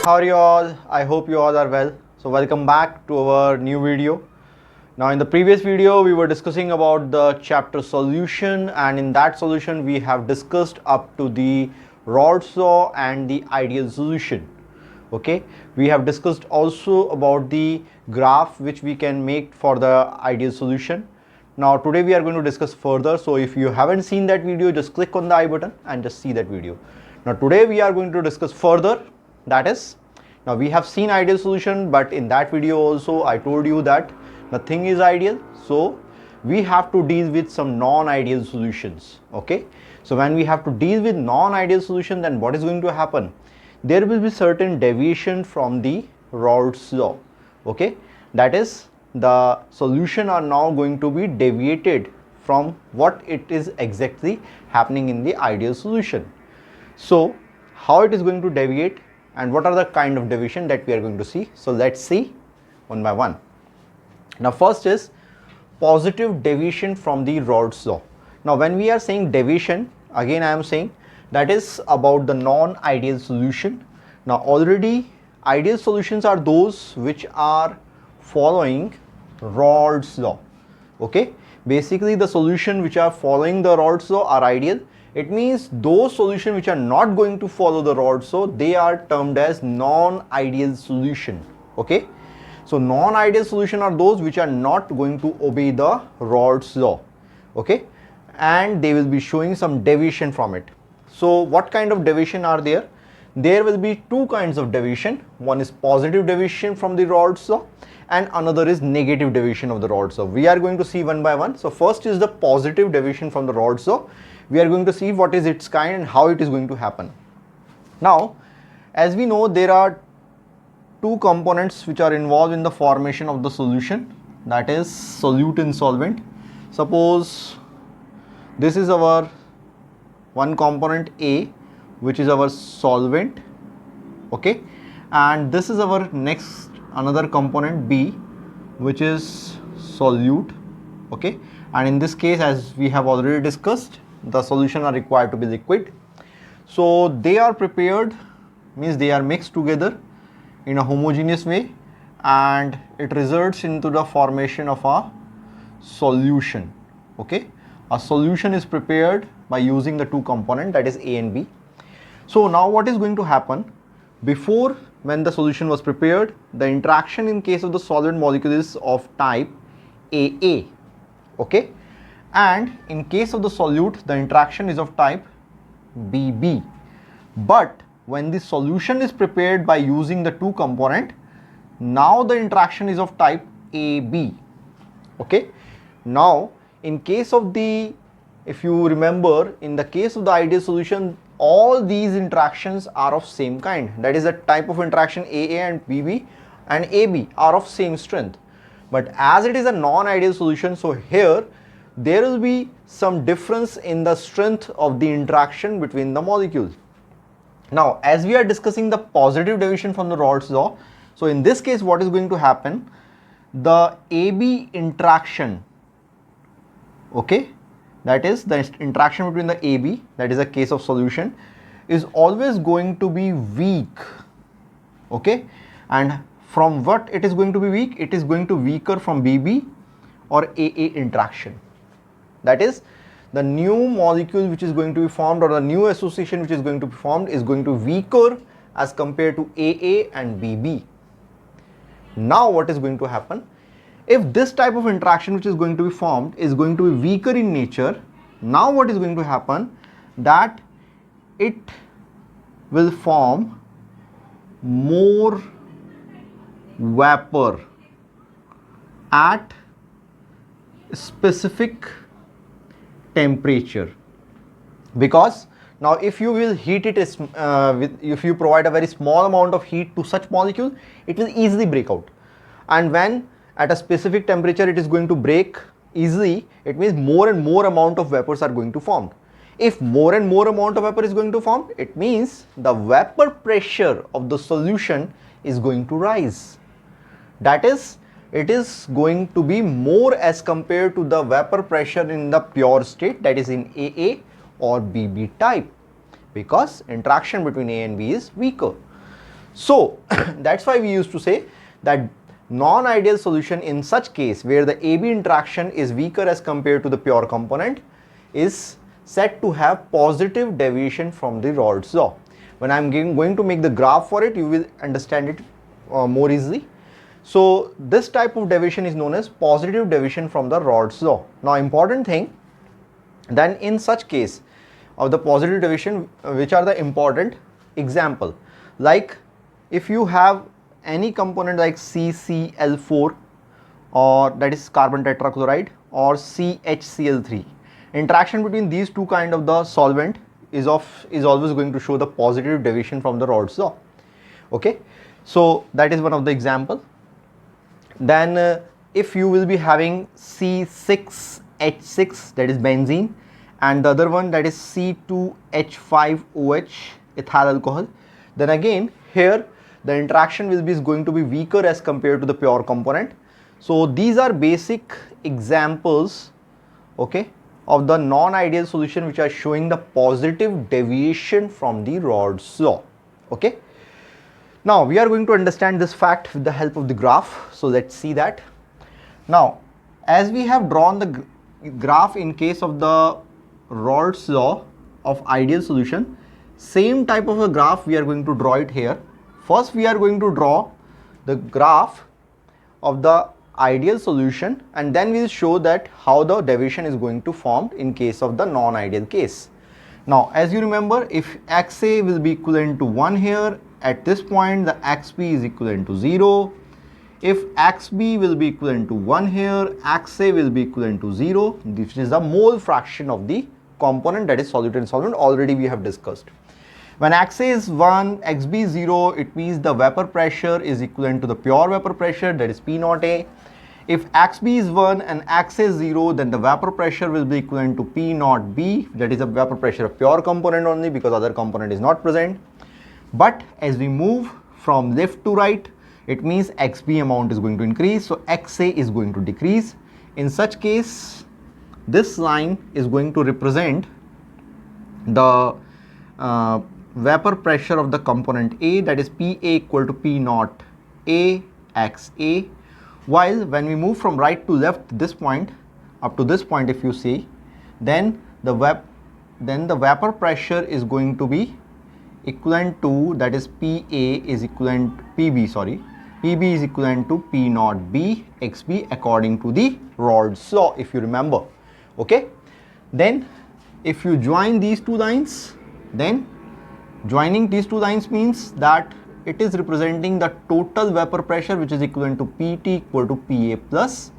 how are you all? I hope you all are well. So welcome back to our new video. Now in the previous video we were discussing about the chapter solution, and in that solution we have discussed up to the Rod's law and the ideal solution. Okay, we have discussed also about the graph which we can make for the ideal solution. Now today we are going to discuss further, so if you haven't seen that video, just click on the I button and just see that video. Now today we are going to discuss further, that is, now we have seen ideal solution, but in that video also I told you that nothing is ideal, so we have to deal with some non-ideal solutions. Okay, so when we have to deal with non-ideal solution, then what is going to happen? There will be certain deviation from the Rod's law. Okay, that is, the solution are now going to be deviated from what it is exactly happening in the ideal solution. So how it is going to deviate and what are the kind of deviation that we are going to see? So let's see one by one. Now first is positive deviation from the Rod's law. Now when we are saying deviation, again I am saying that is about the non-ideal solution. Now already ideal solutions are those which are following Rod's law. Okay, basically the solution which are following the Rod's law are ideal. It means those solutions which are not going to follow the Rod's law, they are termed as non-ideal solution. Okay, so non-ideal solution are those which are not going to obey the Rod's law. Okay, and they will be showing some deviation from it. So what kind of deviation are there? There will be two kinds of deviation. One is positive deviation from the Rod's law and another is negative deviation of the Rod's law. We are going to see one by one. So first is the positive deviation from the Rod's law. We are going to see what is its kind and how it is going to happen. Now, as we know, there are two components which are involved in the formation of the solution, that is solute and solvent. Suppose this is our one component A, which is our solvent, okay, and this is our next another component B, which is solute, okay, and in this case, as we have already discussed, the solution are required to be liquid. So they are prepared, means they are mixed together in a homogeneous way, and it results into the formation of a solution. Okay, a solution is prepared by using the two components, that is A and B. So now what is going to happen? Before, when the solution was prepared, the interaction in case of the solvent molecule is of type AA. Okay, and in case of the solute, the interaction is of type BB. But when the solution is prepared by using the two component, now the interaction is of type AB. Okay, now in case of the, if you remember, in the case of the ideal solution, all these interactions are of same kind, that is the type of interaction AA and BB and AB are of same strength. But as it is a non-ideal solution, so here there will be some difference in the strength of the interaction between the molecules. Now as we are discussing the positive deviation from the Rod's law, so in this case what is going to happen? The AB interaction, okay, that is the interaction between the AB, that is a case of solution, is always going to be weak. Okay, and from what it is going to be weak? It is going to weaker from BB or AA interaction. That is, the new molecule which is going to be formed or the new association which is going to be formed is going to be weaker as compared to AA and BB. Now what is going to happen? If this type of interaction which is going to be formed is going to be weaker in nature, now what is going to happen? That it will form more vapor at specific temperature, because now if you will heat it if you provide a very small amount of heat to such molecule, it will easily break out, and when at a specific temperature it is going to break easily, it means more and more amount of vapors are going to form. If more and more amount of vapor is going to form, it means the vapor pressure of the solution is going to rise. That is, it is going to be more as compared to the vapor pressure in the pure state, that is in AA or BB type, because interaction between A and B is weaker. So that's why we used to say that non-ideal solution in such case where the AB interaction is weaker as compared to the pure component is said to have positive deviation from the Rod's law. When I'm going to make the graph for it, you will understand it more easily. So this type of deviation is known as positive deviation from the Rod's law. Now important thing, then in such case of the positive deviation, which are the important example, like if you have any component like CCl4 or that is carbon tetrachloride or CHCl3, interaction between these two kind of the solvent is always going to show the positive deviation from the Rod's law. Okay, so that is one of the example. Then if you will be having C6H6, that is benzene, and the other one that is C2H5OH, ethyl alcohol, then again here the interaction is going to be weaker as compared to the pure component. So these are basic examples, okay, of the non-ideal solution which are showing the positive deviation from the Rod's law. Okay. Now we are going to understand this fact with the help of the graph. So let's see that. Now as we have drawn the graph in case of the Rod's law of ideal solution, same type of a graph we are going to draw it here. First we are going to draw the graph of the ideal solution and then we will show that how the deviation is going to form in case of the non-ideal case. Now as you remember, if XA will be equivalent to 1 here, at this point the XB is equivalent to 0. If XB will be equivalent to 1 here, XA will be equivalent to 0. This is the mole fraction of the component, that is solute and solvent, already we have discussed. When XA is 1, XB is 0, it means the vapor pressure is equivalent to the pure vapor pressure, that is P naught A. If XB is 1 and XA is 0, then the vapor pressure will be equivalent to P naught B, that is the vapor pressure of pure component only because other component is not present. But as we move from left to right, it means XB amount is going to increase, so XA is going to decrease. In such case, this line is going to represent the vapor pressure of the component A, that is PA equal to P naught A XA. While when we move from right to left, this point up to this point, if you see, then the vapor pressure is going to be equivalent to, that is PA is equivalent PB is equivalent to P naught B XB according to the Rod's law, if you remember. Okay, then if you join these two lines, then joining these two lines means that it is representing the total vapor pressure which is equivalent to PT equal to PA plus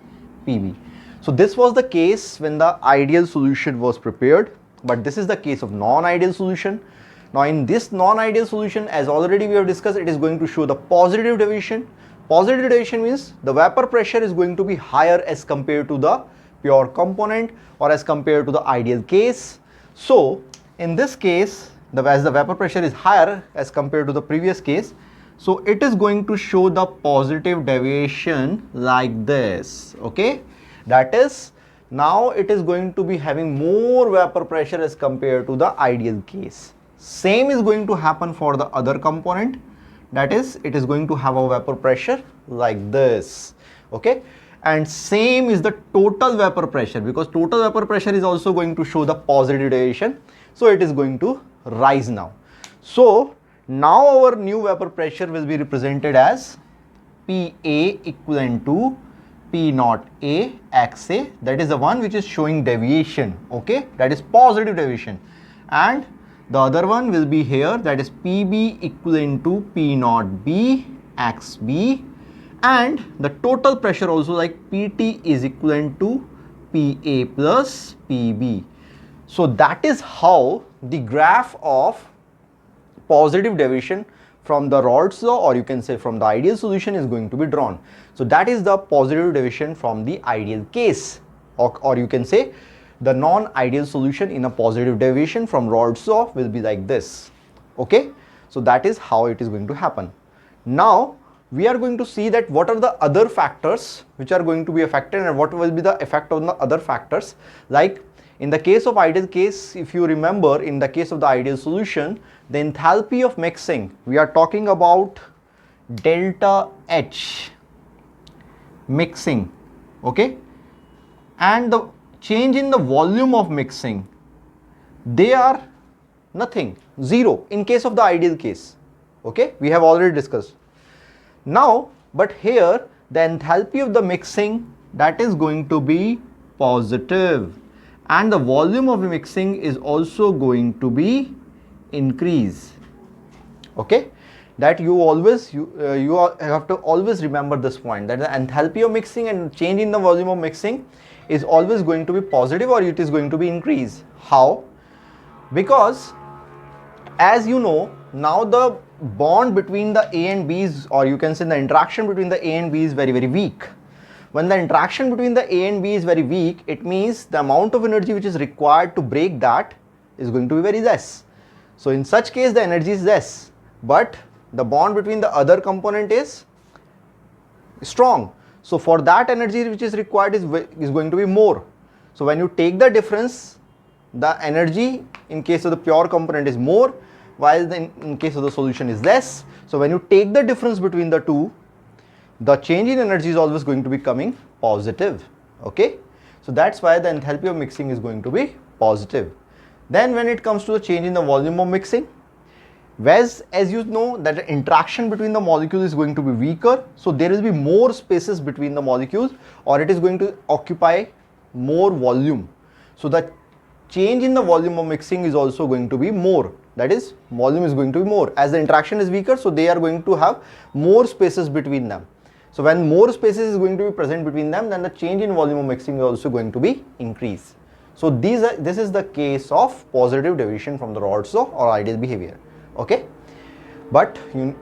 PB. So this was the case when the ideal solution was prepared, but this is the case of non-ideal solution. Now in this non-ideal solution, as already we have discussed, it is going to show the positive deviation. Positive deviation means the vapor pressure is going to be higher as compared to the pure component or as compared to the ideal case. So in this case, as the vapor pressure is higher as compared to the previous case, so it is going to show the positive deviation like this. Okay, that is, now it is going to be having more vapor pressure as compared to the ideal case. Same is going to happen for the other component, that is, it is going to have a vapor pressure like this. Okay, and same is the total vapor pressure, because total vapor pressure is also going to show the positive deviation, so it is going to rise now. So now our new vapor pressure will be represented as PA equivalent to P naught A XA, that is the one which is showing deviation. Okay, that is positive deviation, and the other one will be here, that is PB equivalent to P naught B XB, and the total pressure also like PT is equivalent to PA plus PB. So that is how the graph of positive deviation from the Rod's law, or you can say from the ideal solution, is going to be drawn. So that is the positive deviation from the ideal case, or you can say the non-ideal solution in a positive deviation from Rod's law will be like this. Okay, so that is how it is going to happen. Now we are going to see that what are the other factors which are going to be affected and what will be the effect on the other factors. Like in the case of ideal case, if you remember, in the case of the ideal solution, the enthalpy of mixing, we are talking about delta H mixing, okay, and the change in the volume of mixing, they are nothing, zero in case of the ideal case, okay, we have already discussed. Now, but here the enthalpy of the mixing, that is going to be positive, and the volume of mixing is also going to be increase, okay. That you always have to always remember this point, that the enthalpy of mixing and change in the volume of mixing is always going to be positive, or it is going to be increase. How? Because as you know, now the bond between the A and B's, or you can say the interaction between the A and B is very weak. When the interaction between the A and B is very weak, it means the amount of energy which is required to break that is going to be very less. So in such case the energy is less, but the bond between the other component is strong. So for that, energy which is required is going to be more. So when you take the difference, the energy in case of the pure component is more, while in case of the solution is less. So when you take the difference between the two, the change in energy is always going to be coming positive, okay. So that's why the enthalpy of mixing is going to be positive. Then when it comes to the change in the volume of mixing, as you know that the interaction between the molecules is going to be weaker, so there will be more spaces between the molecules, or it is going to occupy more volume. So the change in the volume of mixing is also going to be more, that is volume is going to be more. As the interaction is weaker, so they are going to have more spaces between them. So when more spaces is going to be present between them, then the change in volume of mixing is also going to be increased. So this is the case of positive deviation from the Raoult's law or ideal behavior, okay. But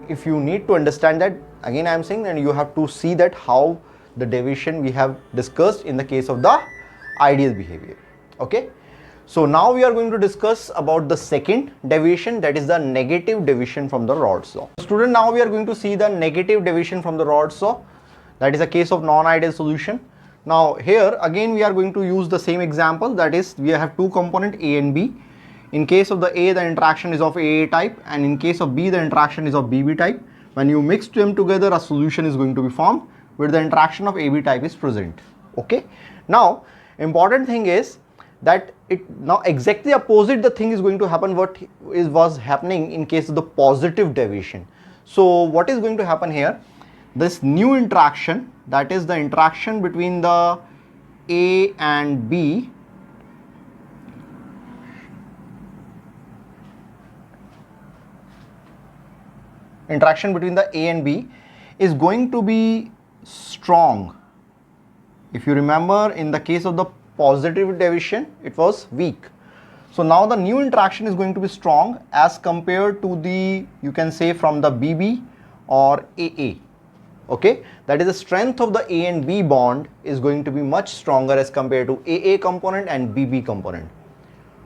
if you need to understand that, again I am saying that you have to see that how the deviation we have discussed in the case of the ideal behavior, okay. So now we are going to discuss about the second deviation, that is the negative deviation from the Raoult's law. Student, now we are going to see the negative deviation from the Raoult's law, that is a case of non-ideal solution. Now here again we are going to use the same example, that is we have two components A and B. In case of the A, the interaction is of AA type, and in case of B, the interaction is of BB type. When you mix them together, a solution is going to be formed where the interaction of AB type is present, okay. Now important thing is that now exactly opposite the thing is going to happen what was happening in case of the positive deviation. So what is going to happen here, this new interaction, that is the interaction between the A and B, interaction between the A and B is going to be strong. If you remember, in the case of the positive deviation, it was weak. So now the new interaction is going to be strong as compared to the, you can say, from the BB or AA, okay. That is the strength of the A and B bond is going to be much stronger as compared to AA component and BB component.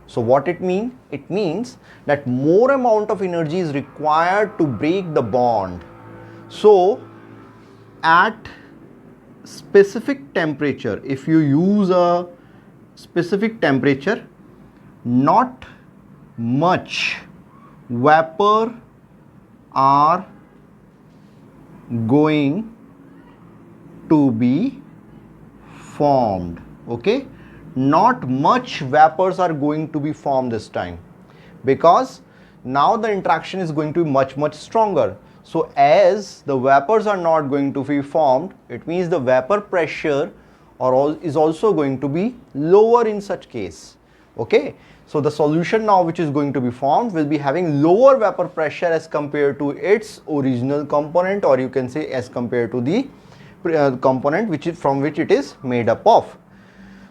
So what it means? It means that more amount of energy is required to break the bond. So at specific temperature, if you use a specific temperature, not much vapor are going to be formed, okay. Not much vapors are going to be formed this time, because now the interaction is going to be much stronger. So as the vapors are not going to be formed, it means the vapor pressure is also going to be lower in such case, okay. So the solution now which is going to be formed will be having lower vapor pressure as compared to its original component, or you can say as compared to the component from which it is made up of.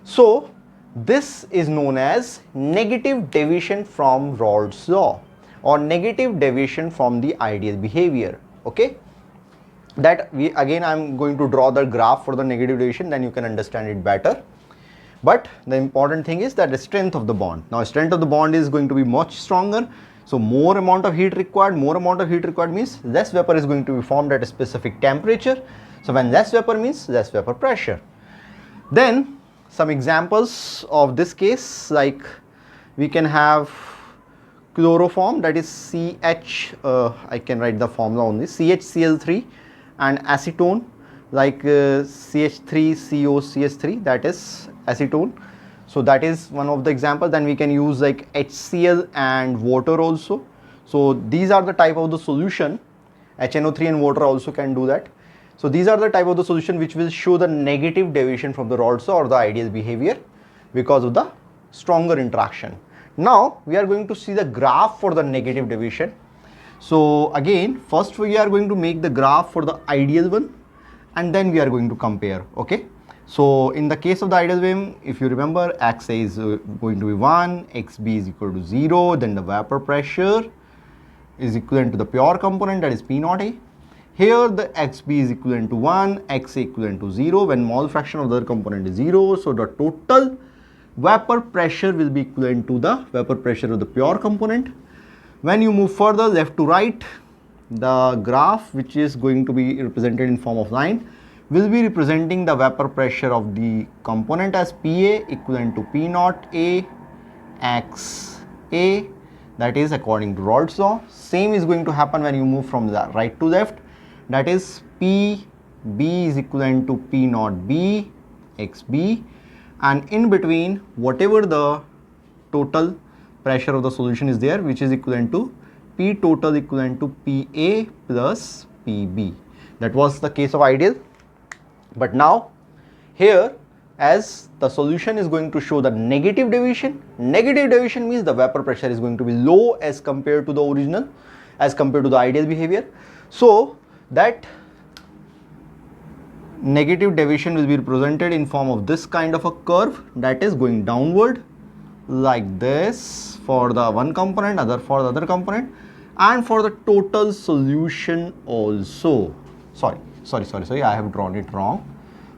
So this is known as negative deviation from Raoult's law, or negative deviation from the ideal behavior, okay. That again I am going to draw the graph for the negative deviation, then you can understand it better. But the important thing is that the strength of the bond. Now strength of the bond is going to be much stronger, so more amount of heat required. More amount of heat required means less vapor is going to be formed at a specific temperature. So when less vapor means less vapor pressure. Then some examples of this case, like we can have chloroform, that is CH, I can write the formula only, CHCl3, and acetone like CH3COCH3, that is acetone. So that is one of the examples. Then we can use like HCl and water also. So these are the type of the solution. HNO3 and water also can do that. So these are the type of the solution which will show the negative deviation from the Raoult or the ideal behavior because of the stronger interaction. Now we are going to see the graph for the negative deviation. So again, first we are going to make the graph for the ideal one, and then we are going to compare. Okay. So in the case of the ideal one, if you remember, X is going to be 1, XB is equal to 0, then the vapor pressure is equivalent to the pure component, that is P naught A. Here the XB is equivalent to 1, XA equivalent to 0 when mole fraction of the other component is 0. So the total vapor pressure will be equivalent to the vapor pressure of the pure component. When you move further left to right, the graph which is going to be represented in form of line will be representing the vapor pressure of the component as PA equivalent to P naught A XA, that is according to Raoult's law. Same is going to happen when you move from the right to left, that is PB is equivalent to P naught B XB, and in between whatever the total pressure of the solution is there, which is equivalent to P total equivalent to PA plus PB. That was the case of ideal. But now here, as the solution is going to show the negative deviation means the vapor pressure is going to be low as compared to the original, as compared to the ideal behavior. So that negative deviation will be represented in form of this kind of a curve, that is going downward like this for the one component, other for the other component, and for the total solution also. Sorry, I have drawn it wrong.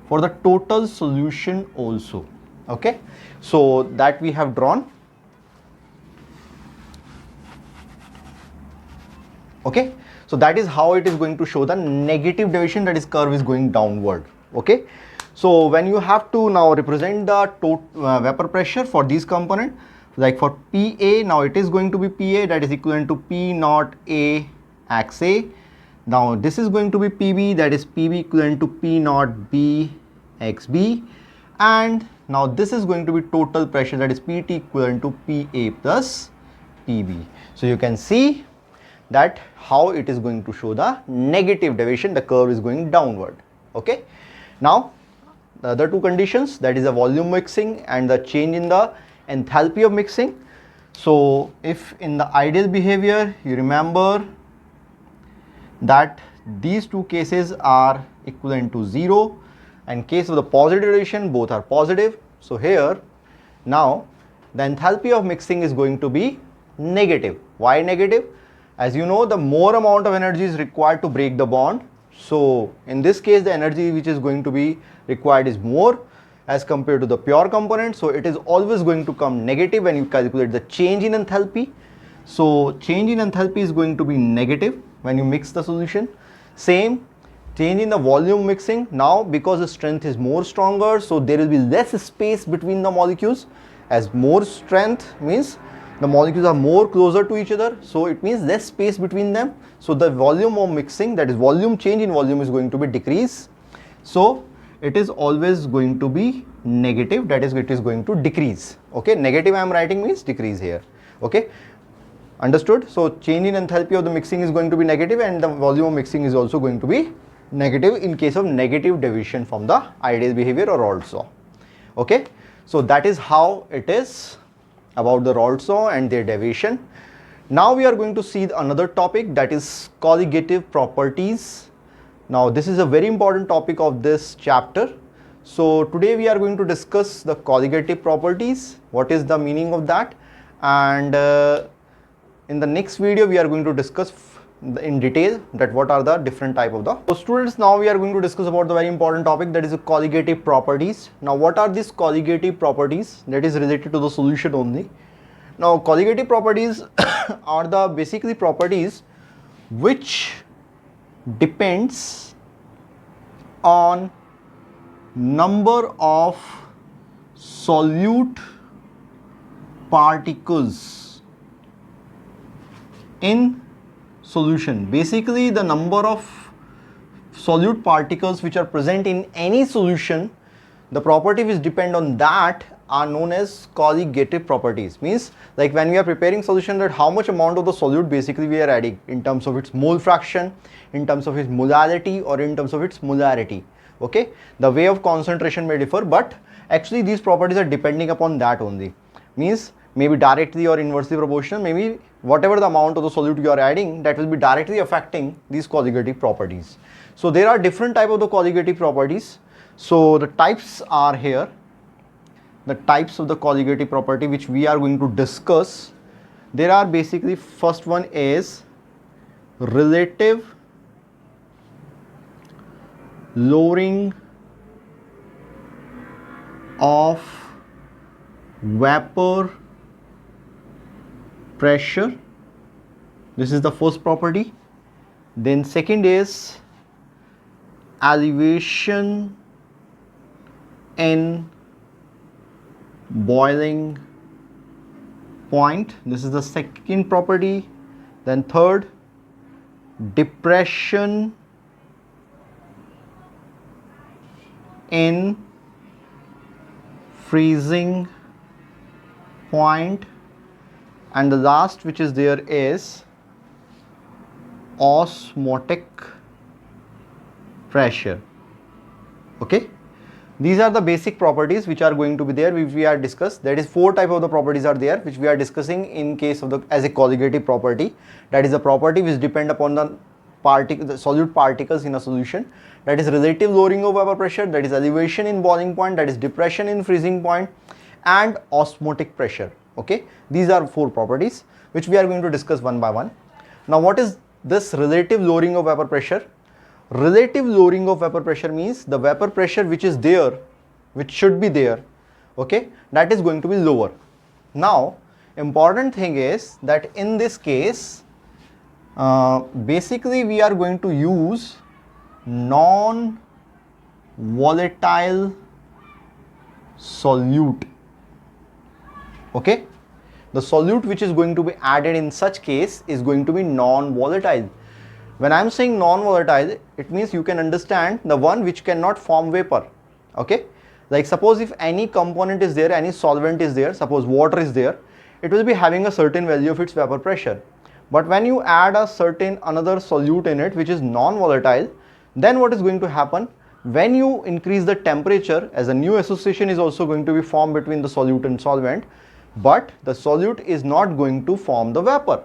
For the total solution also. Okay, so that we have drawn. Okay, so that is how it is going to show the negative deviation, that is curve is going downward. Okay, so when you have to now represent the vapor pressure for these component, like for PA, now it is going to be PA, that is equivalent to P naught A XA. Now this is going to be PB, that is PB equivalent to P naught B XB, and now this is going to be total pressure, that is PT equivalent to PA plus PB. So you can see that how it is going to show the negative deviation, the curve is going downward. Okay, now the other two conditions, that is the volume mixing and the change in the enthalpy of mixing. So if in the ideal behavior you remember that these two cases are equivalent to 0, and case of the positive deviation both are positive. So here now the enthalpy of mixing is going to be negative. Why negative? As you know, the more amount of energy is required to break the bond. So in this case the energy which is going to be required is more as compared to the pure component. So it is always going to come negative when you calculate the change in enthalpy. So change in enthalpy is going to be negative when you mix the solution. Same change in the volume mixing. Now because the strength is more stronger, so there will be less space between the molecules. As more strength means the molecules are more closer to each other, so it means less space between them. So the volume of mixing, that is volume change in volume, is going to be decrease. So it is always going to be negative, that is it is going to decrease. Okay, negative I am writing means decrease here. Okay, understood? So change in enthalpy of the mixing is going to be negative, and the volume of mixing is also going to be negative in case of negative deviation from the ideal behavior or Raoult's law. Okay, so that is how it is about the Raoult's law and their deviation. Now we are going to see another topic, that is colligative properties. Now this is a very important topic of this chapter. So today we are going to discuss the colligative properties, what is the meaning of that, and in the next video we are going to discuss in detail that what are the different type of the. So students, now we are going to discuss about the very important topic, that is the colligative properties. Now what are these colligative properties? That is related to the solution only. Now colligative properties are the basically properties which depends on number of solute particles in solution. Basically, the number of solute particles which are present in any solution, the property which depend on that are known as colligative properties. Means like when we are preparing solution, that how much amount of the solute basically we are adding in terms of its mole fraction, in terms of its molality, or in terms of its molarity. Okay, the way of concentration may differ, but actually these properties are depending upon that only. Means maybe directly or inversely proportional, maybe whatever the amount of the solute you are adding, that will be directly affecting these colligative properties. So there are different type of the colligative properties. So the types are here, the types of the colligative property which we are going to discuss. There are basically, first one is relative lowering of vapor pressure. This is the first property. Then second is elevation in boiling point. This is the second property. Then third, depression in freezing point, and the last which is there is osmotic pressure. Okay, these are the basic properties which are going to be there, which we are discussed. That is, four type of the properties are there which we are discussing in case of the as a colligative property. That is the property which depend upon the solute particles in a solution. That is relative lowering of vapor pressure, that is elevation in boiling point, that is depression in freezing point, and osmotic pressure. Okay, these are four properties which we are going to discuss one by one. Now, what is this relative lowering of vapor pressure? Relative lowering of vapor pressure means the vapor pressure which is there, which should be there, okay, that is going to be lower. Now, important thing is that in this case, basically we are going to use non-volatile solute. Okay, the solute which is going to be added in such case is going to be non-volatile. When I am saying non-volatile, it means you can understand the one which cannot form vapor. Okay, like suppose if any component is there, any solvent is there, suppose water is there, it will be having a certain value of its vapor pressure. But when you add a certain another solute in it which is non-volatile, then what is going to happen? When you increase the temperature, as a new association is also going to be formed between the solute and solvent, but the solute is not going to form the vapor.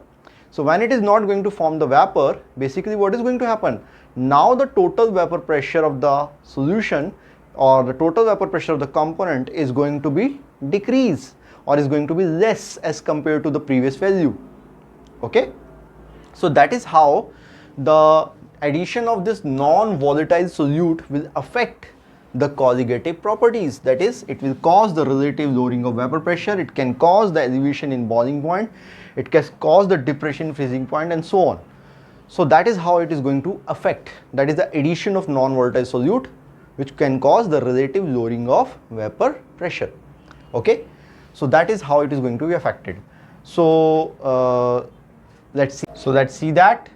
So when it is not going to form the vapor, basically what is going to happen? Now the total vapor pressure of the solution or the total vapor pressure of the component is going to be decrease or is going to be less as compared to the previous value. Okay, so that is how the addition of this non-volatile solute will affect the colligative properties. That is, it will cause the relative lowering of vapor pressure, it can cause the elevation in boiling point, it can cause the depression in freezing point, and so on. So that is how it is going to affect. That is the addition of non-volatile solute which can cause the relative lowering of vapor pressure. Okay, so that is how it is going to be affected. So let's see that.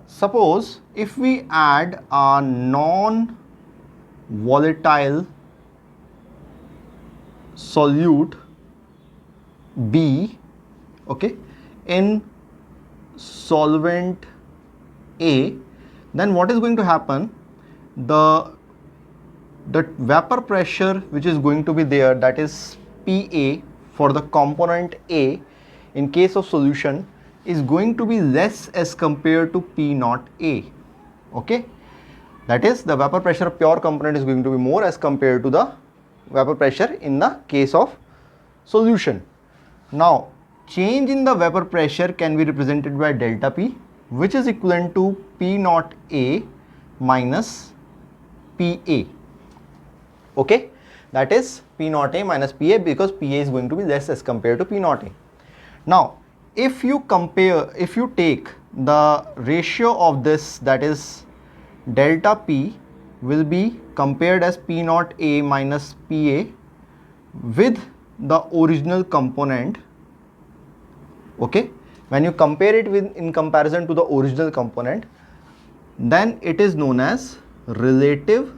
Suppose if we add a non-volatile solute B, okay, in solvent A, then what is going to happen? The vapor pressure which is going to be there, that is PA for the component A in case of solution, is going to be less as compared to P naught A. Okay, that is, the vapor pressure of pure component is going to be more as compared to the vapor pressure in the case of solution. Now, change in the vapor pressure can be represented by delta P, which is equivalent to P naught A minus PA. Okay, that is P naught A minus PA, because PA is going to be less as compared to P naught A. Now, if you take the ratio of this, that is delta P will be compared as P naught A minus PA with the original component, okay, when you compare it with in comparison to the original component, then it is known as relative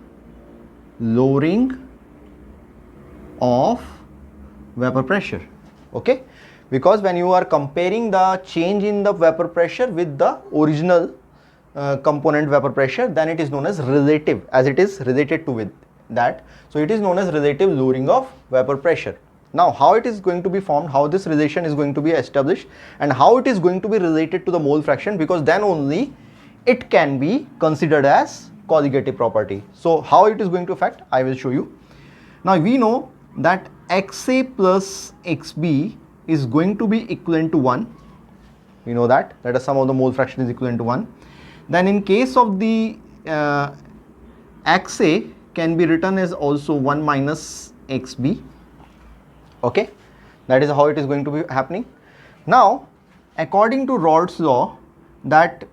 lowering of vapor pressure. Okay, because when you are comparing the change in the vapor pressure with the original component vapor pressure, then it is known as relative, as it is related to with that. So it is known as relative lowering of vapor pressure. Now how it is going to be formed, how this relation is going to be established, and how it is going to be related to the mole fraction, because then only it can be considered as colligative property. So how it is going to affect, I will show you. Now we know that XA plus XB is going to be equivalent to 1. We know that the sum of the mole fraction is equivalent to 1. Then in case of the XA can be written as also 1 minus XB. Okay, that is how it is going to be happening. Now according to Raoult's law, that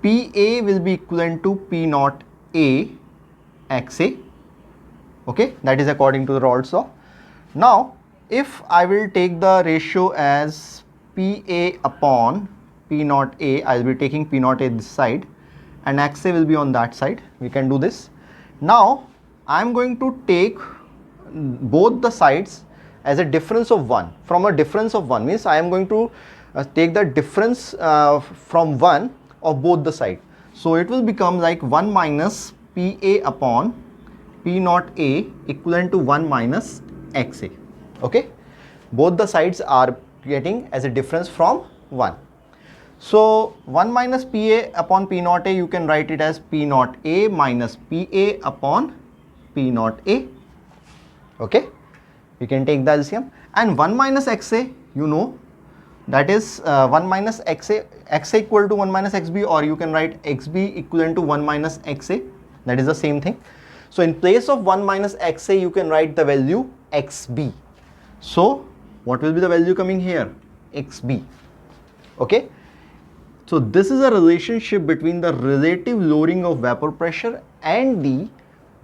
PA will be equivalent to P naught A XA. Okay, that is according to the Raoult's law. Now if I will take the ratio as PA upon P naught A, I will be taking P naught A this side and XA will be on that side. We can do this. Now I am going to take both the sides as a difference of 1. From a difference of 1 means I am going to take the difference from 1 of both the side. So it will become like 1 minus PA upon P naught A equivalent to 1 minus XA. Okay, both the sides are getting as a difference from 1. So 1 minus PA upon P naught A, you can write it as P naught A minus PA upon P naught A. Okay, we can take the LCM, and 1 minus XA, you know, that is 1 minus XA equal to 1 minus XB, or you can write XB equivalent to 1 minus XA, that is the same thing. So in place of 1 minus XA, you can write the value XB. So what will be the value coming here? XB. Okay, so this is a relationship between the relative lowering of vapor pressure and the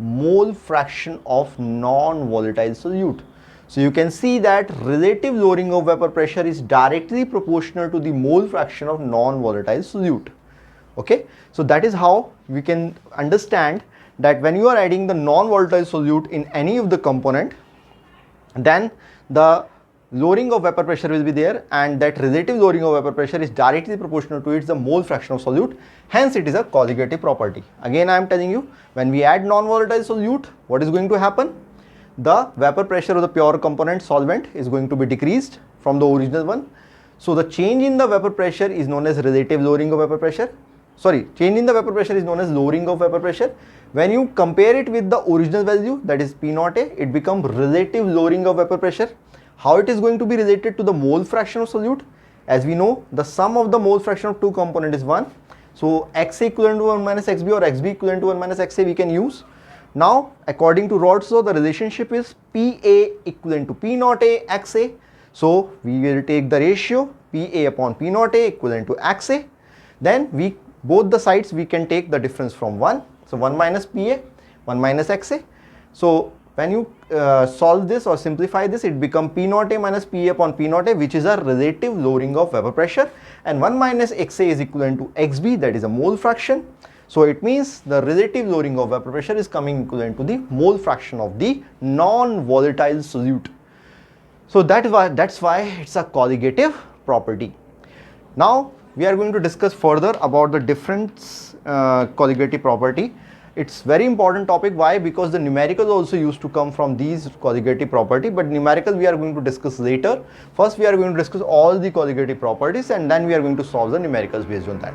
mole fraction of non-volatile solute. So you can see that relative lowering of vapor pressure is directly proportional to the mole fraction of non-volatile solute. Okay, so that is how we can understand that when you are adding the non-volatile solute in any of the component, then the lowering of vapor pressure will be there, and that relative lowering of vapor pressure is directly proportional to its the mole fraction of solute. Hence it is a colligative property. Again I am telling you, when we add non-volatile solute, what is going to happen? The vapor pressure of the pure component solvent is going to be decreased from the original one. So the change in the vapor pressure is known as relative lowering of vapor pressure. Sorry, change in the vapor pressure is known as lowering of vapor pressure. When you compare it with the original value, that is P naught A, it becomes relative lowering of vapor pressure. How it is going to be related to the mole fraction of solute? As we know, the sum of the mole fraction of two components is 1. So XA equivalent to 1 minus XB or XB equivalent to 1 minus XA we can use. Now according to Raoult's law, the relationship is PA equivalent to P naught A XA. So we will take the ratio PA upon P naught A equivalent to XA. Then both the sides we can take the difference from 1. So 1 minus PA, 1 minus XA. So when you solve this or simplify this, it becomes P naught A minus PA upon P naught A, which is a relative lowering of vapor pressure, and 1 minus XA is equivalent to XB, that is a mole fraction. So it means the relative lowering of vapor pressure is coming equivalent to the mole fraction of the non-volatile solute. So that's why it's a colligative property. Now we are going to discuss further about the different colligative property. It's very important topic. Why? Because the numerical also used to come from these colligative property, but numerical we are going to discuss later. First we are going to discuss all the colligative properties, and then we are going to solve the numericals based on that.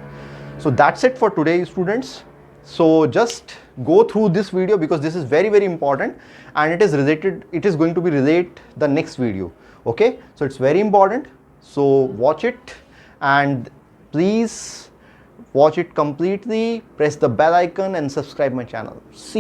So that's it for today, students. So just go through this video because this is very, very important, and it is related, it is going to be relate the next video. Okay, so it's very important. So watch it, and please watch it completely, press the bell icon and subscribe my channel. See